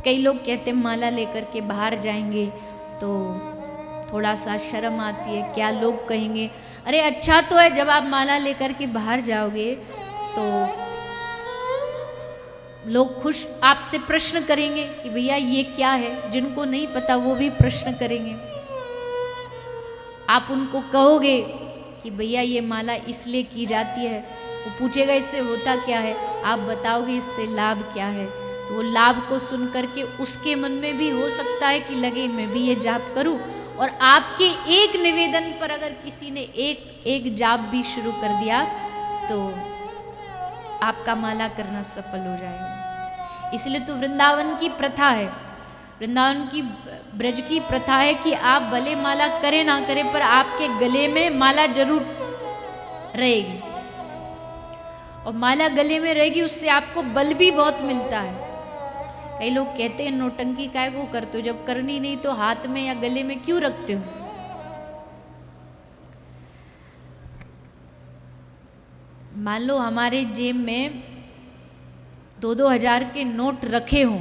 कई लोग कहते हैं माला लेकर के बाहर जाएंगे तो थोड़ा सा शर्म आती है, क्या लोग कहेंगे। अरे अच्छा तो है, जब आप माला लेकर के बाहर जाओगे तो लोग खुश आपसे प्रश्न करेंगे कि भैया ये क्या है। जिनको नहीं पता वो भी प्रश्न करेंगे। आप उनको कहोगे कि भैया ये माला इसलिए की जाती है, वो पूछेगा इससे होता क्या है, आप बताओगे इससे लाभ क्या है। तो वो लाभ को सुन करके उसके मन में भी हो सकता है कि लगे मैं भी ये जाप करूं। और आपके एक निवेदन पर अगर किसी ने एक जाप भी शुरू कर दिया तो आपका माला करना सफल हो जाएगा। इसलिए तो वृंदावन की प्रथा है, वृंदावन की ब्रज की प्रथा है कि आप भले माला करें ना करें पर आपके गले में माला जरूर रहेगी। और माला गले में रहेगी उससे आपको बल भी बहुत मिलता है। कई लोग कहते हैं नौटंकी काय को करते हो, जब करनी नहीं तो हाथ में या गले में क्यों रखते हो। मान लो हमारे जेब में 2-2 हजार के नोट रखे हों,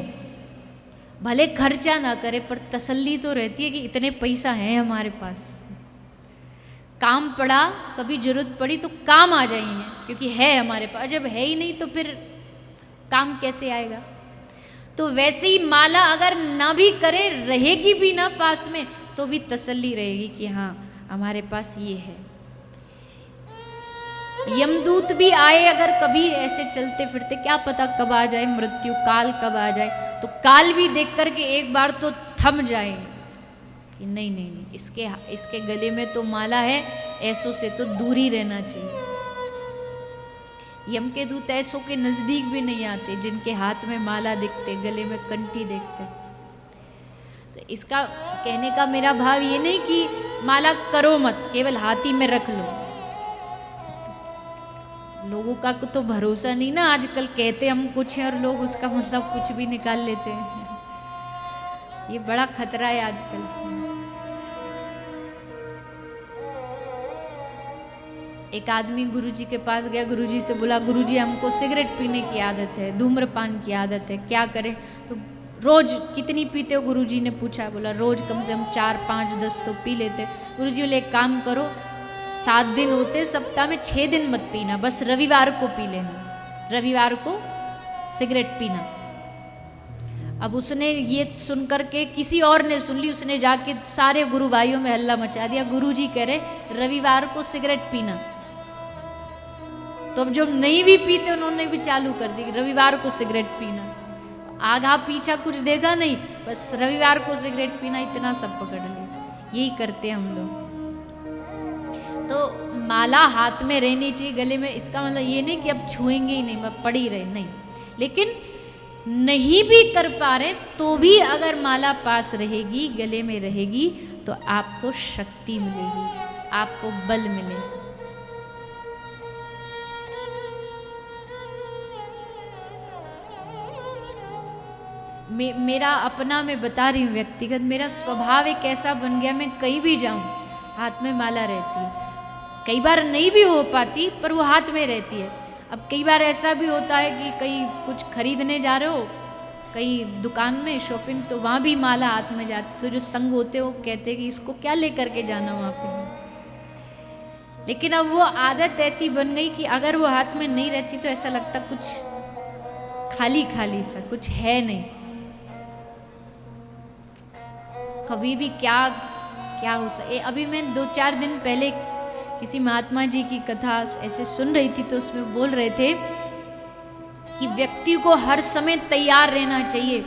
भले खर्चा ना करे पर तसल्ली तो रहती है कि इतने पैसा है हमारे पास, काम पड़ा कभी जरूरत पड़ी तो काम आ जाएंगे क्योंकि है हमारे पास। जब है ही नहीं तो फिर काम कैसे आएगा। तो वैसे ही माला अगर ना भी करे, रहेगी भी ना पास में, तो भी तसल्ली रहेगी कि हाँ हमारे पास ये है। यमदूत भी आए अगर कभी ऐसे चलते फिरते, क्या पता कब आ जाए मृत्यु, काल कब आ जाए, तो काल भी देख करके एक बार तो थम जाए कि नहीं नहीं नहीं, इसके गले में तो माला है, ऐसों से तो दूर ही रहना चाहिए। यम के दूत ऐसों के नजदीक भी नहीं आते जिनके हाथ में माला दिखते, गले में कंठी देखते। तो इसका कहने का मेरा भाव ये नहीं कि माला करो मत, केवल हाथ ही में रख लो। लोगों का तो भरोसा नहीं ना, आजकल कहते हम कुछ हैं और लोग उसका मतलब कुछ भी निकाल लेते हैं। ये बड़ा खतरा है आजकल। एक आदमी गुरुजी के पास गया, गुरुजी से बोला गुरुजी हमको सिगरेट पीने की आदत है, धूम्रपान की आदत है, क्या करें। तो रोज कितनी पीते हो गुरुजी ने पूछा। बोला रोज कम से कम 4, 5, 10 तो पी लेते। गुरुजी बोले एक काम करो, 7 दिन होते सप्ताह में, 6 दिन मत पीना, बस रविवार को पी लेना, रविवार को सिगरेट पीना। अब उसने ये सुनकर के किसी और ने सुन ली, उसने जाके सारे गुरु भाइयों में हल्ला मचा दिया, गुरुजी कह रहे रविवार को सिगरेट पीना। तो अब जो नहीं भी पीते उन्होंने भी चालू कर दी रविवार को सिगरेट पीना। आगा पीछा कुछ देखा नहीं, बस रविवार को सिगरेट पीना, इतना सब पकड़ ले। यही करते हैं हम लोग। तो माला हाथ में रहनी चाहिए, गले में। इसका मतलब ये नहीं कि अब छुएंगे ही नहीं, अब पड़ी रहे, नहीं। लेकिन नहीं भी कर पा रहे तो भी अगर माला पास रहेगी, गले में रहेगी, तो आपको शक्ति मिलेगी, आपको बल मिलेगा। मेरा अपना मैं बता रही हूँ व्यक्तिगत, मेरा स्वभाव एक ऐसा बन गया, मैं कहीं भी जाऊँ हाथ में माला रहती है। कई बार नहीं भी हो पाती पर वो हाथ में रहती है। अब कई बार ऐसा भी होता है कि कहीं कुछ खरीदने जा रहे हो, कहीं दुकान में शॉपिंग, तो वहाँ भी माला हाथ में जाती। तो जो संग होते हो कहते हैं कि इसको क्या लेकर के जाना वहाँ पे। लेकिन अब वो आदत ऐसी बन गई कि अगर वो हाथ में नहीं रहती तो ऐसा लगता कुछ खाली खाली सा, कुछ है नहीं। कभी भी क्या क्या हो सके। अभी मैं 2-4 दिन पहले किसी महात्मा जी की कथा ऐसे सुन रही थी, तो उसमें बोल रहे थे कि व्यक्ति को हर समय तैयार रहना चाहिए,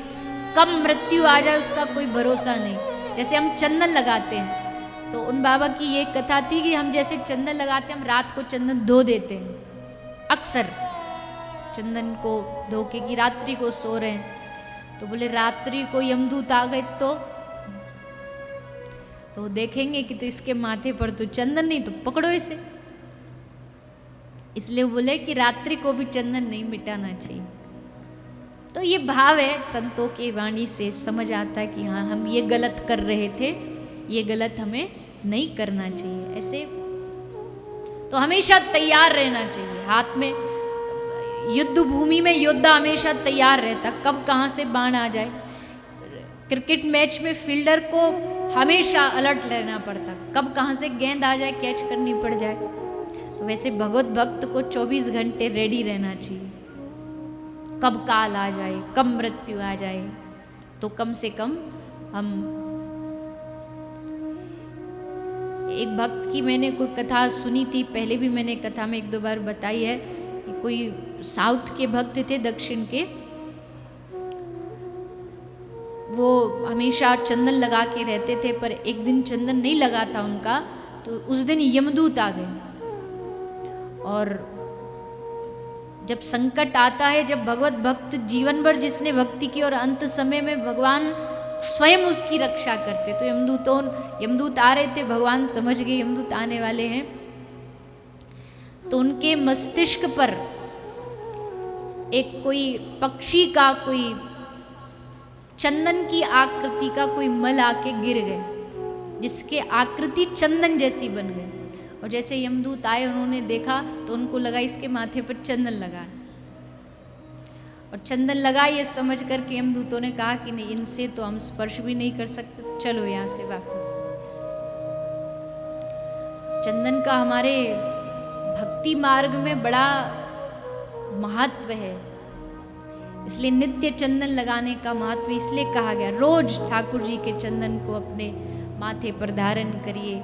कब मृत्यु आ जाए उसका कोई भरोसा नहीं। जैसे हम चंदन लगाते हैं, तो उन बाबा की ये कथा थी कि हम जैसे चंदन लगाते हैं, हम रात को चंदन धो देते हैं, अक्सर चंदन को धो के कि रात्रि को सो रहे हैं। तो बोले रात्रि को यमदूत आ गए तो देखेंगे कि तो इसके माथे पर तो चंदन नहीं, तो पकड़ो इसे। इसलिए बोले कि रात्रि को भी चंदन नहीं मिटाना चाहिए। तो ये भाव है, संतों की वाणी से समझ आता है कि हाँ हम ये गलत कर रहे थे, ये गलत हमें नहीं करना चाहिए। ऐसे तो हमेशा तैयार रहना चाहिए। हाथ में युद्ध भूमि में योद्धा हमेशा तैयार रहता, कब कहाँ से बाण आ जाए। क्रिकेट मैच में फील्डर को हमेशा अलर्ट रहना पड़ता, कब कहाँ से गेंद आ जाए कैच करनी पड़ जाए। तो वैसे भगवत भक्त को 24 घंटे रेडी रहना चाहिए, कब काल आ जाए, कब मृत्यु आ जाए। तो कम से कम हम, एक भक्त की मैंने कोई कथा सुनी थी, पहले भी मैंने कथा में 1-2 बार बताई है, कि कोई साउथ के भक्त थे, दक्षिण के, वो हमेशा चंदन लगा के रहते थे, पर एक दिन चंदन नहीं लगा था उनका, तो उस दिन यमदूत आ गए। और जब संकट आता है, जब भगवत भक्त जीवन भर जिसने भक्ति की और अंत समय में भगवान स्वयं उसकी रक्षा करते, तो यमदूत आ रहे थे, भगवान समझ गए यमदूत आने वाले हैं, तो उनके मस्तिष्क पर एक कोई पक्षी का, कोई चंदन की आकृति का कोई मल आके गिर गए, जिसके आकृति चंदन जैसी बन गई। और जैसे यमदूत आए, उन्होंने देखा तो उनको लगा इसके माथे पर चंदन लगा है, और चंदन लगा ये समझ करके यमदूतों ने कहा कि नहीं, इनसे तो हम स्पर्श भी नहीं कर सकते, तो चलो यहाँ से वापस। चंदन का हमारे भक्ति मार्ग में बड़ा महत्व है, इसलिए नित्य चंदन लगाने का महत्व इसलिए कहा गया। रोज ठाकुर जी के चंदन को अपने माथे पर धारण करिए,